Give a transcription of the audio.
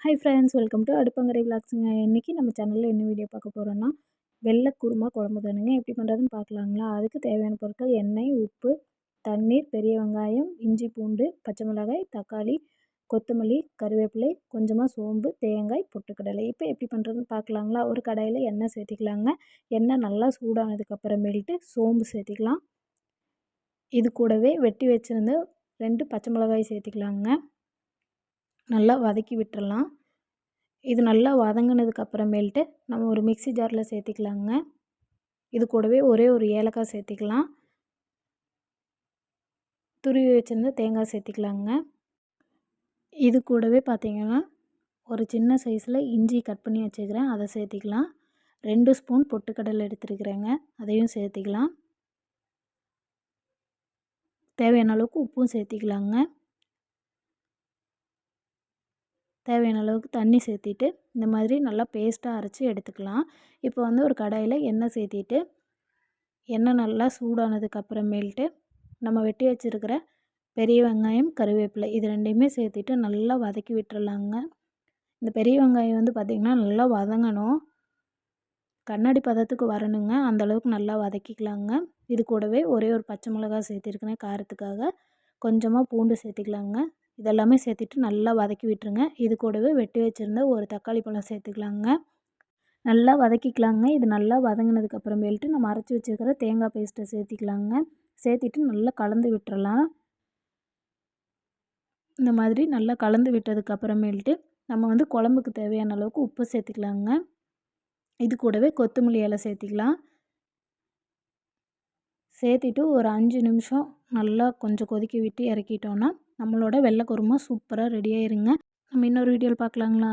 Hi friends, welcome to அடுப்பங்கரை விலாக்ஸுங்க. இன்றைக்கி நம்ம சேனலில் என்ன வீடியோ பார்க்க போகிறோன்னா, வெள்ளை குருமா குழம்பு தானுங்க. எப்படி பண்ணுறதுன்னு பார்க்கலாங்களா? அதுக்கு தேவையான பொருட்கள் எண்ணெய், உப்பு, தண்ணீர், பெரிய வெங்காயம், இஞ்சி பூண்டு, பச்சை மிளகாய், தக்காளி, கொத்தமல்லி, கருவேப்பிலை, கொஞ்சமாக சோம்பு, தேங்காய், பொட்டுக்கடலை. இப்போ எப்படி பண்ணுறதுன்னு பார்க்கலாங்களா? ஒரு கடாயில் எண்ணெய் சேர்த்திக்கலாங்க. எண்ணெய் நல்லா சூடானதுக்கப்புறமேல்ட்டு சோம்பு சேர்த்திக்கலாம். இது கூடவே வெட்டி வச்சுருந்த 2 பச்சை மிளகாய் சேர்த்திக்கலாங்க. நல்லா வதக்கி விட்டுறலாம். இது நல்லா வதங்கினதுக்கு அப்புறமேல்ட்டு நம்ம ஒரு மிக்ஸி ஜாரில் சேர்த்திக்கலாங்க. இது கூடவே ஒரே ஒரு ஏலக்காய் சேர்த்திக்கலாம். துருவி வச்சுருந்த தேங்காய் சேர்த்திக்கலாங்க. இது கூடவே பார்த்திங்கன்னா ஒரு சின்ன சைஸில் இஞ்சி கட் பண்ணி வச்சுக்கிறேன், அதை சேர்த்திக்கலாம். 2 ஸ்பூன் பொட்டுக்கடலை எடுத்துருக்குறேங்க, அதையும் சேர்த்திக்கலாம். தேவையான அளவுக்கு உப்பும் சேர்த்திக்கலாங்க. தேவையான அளவுக்கு தண்ணி சேர்த்திட்டு இந்த மாதிரி நல்லா பேஸ்ட்டாக அரைச்சி எடுத்துக்கலாம். இப்போ ஒரு கடாயில் எண்ணெய் சேர்த்திட்டு எண்ணெய் நல்லா சூடானதுக்கப்புறமேல்ட்டு நம்ம வெட்டி வச்சுருக்கிற பெரிய வெங்காயம், கருவேப்பிலை இது 2யுமே சேர்த்திட்டு நல்லா வதக்கி விட்டுறலாங்க. இந்த பெரிய வெங்காயம் பார்த்திங்கன்னா நல்லா வதங்கணும், கண்ணாடி பதத்துக்கு வரணுங்க. அந்தளவுக்கு நல்லா வதக்கிக்கலாங்க. இது கூடவே ஒரே ஒரு பச்சை மிளகாய் சேர்த்திருக்கேன் காரத்துக்காக. கொஞ்சமாக பூண்டு சேர்த்திக்கலாங்க. இதெல்லாமே சேர்த்துட்டு நல்லா வதக்கி விட்டுருங்க. இது கூடவே வெட்டி வச்சுருந்த ஒரு தக்காளி பழம் சேர்த்துக்கலாங்க. நல்லா வதக்கிக்கலாங்க. இது நல்லா வதங்கினதுக்கப்புறமேல்ட்டு நம்ம அரைச்சி வச்சுருக்கிற தேங்காய் பேஸ்ட்டை சேர்த்திக்கலாங்க. சேர்த்திட்டு நல்லா கலந்து விட்டுறலாம். இந்த மாதிரி நல்லா கலந்து விட்டதுக்கப்புறமேல்ட்டு நம்ம குழம்புக்கு தேவையான அளவுக்கு உப்பு சேர்த்துக்கலாங்க. இது கூடவே கொத்தமல்லி இலை சேர்த்திக்கலாம். சேர்த்திட்டு ஒரு 5 நிமிஷம் நல்லா கொஞ்சம் கொதிக்க விட்டு இறக்கிட்டோன்னா நம்மளோட வெள்ளை குருமா சூப்பராக ரெடி ஆயிருங்க. நம்ம இன்னொரு வீடியோவில் பார்க்கலாங்களா?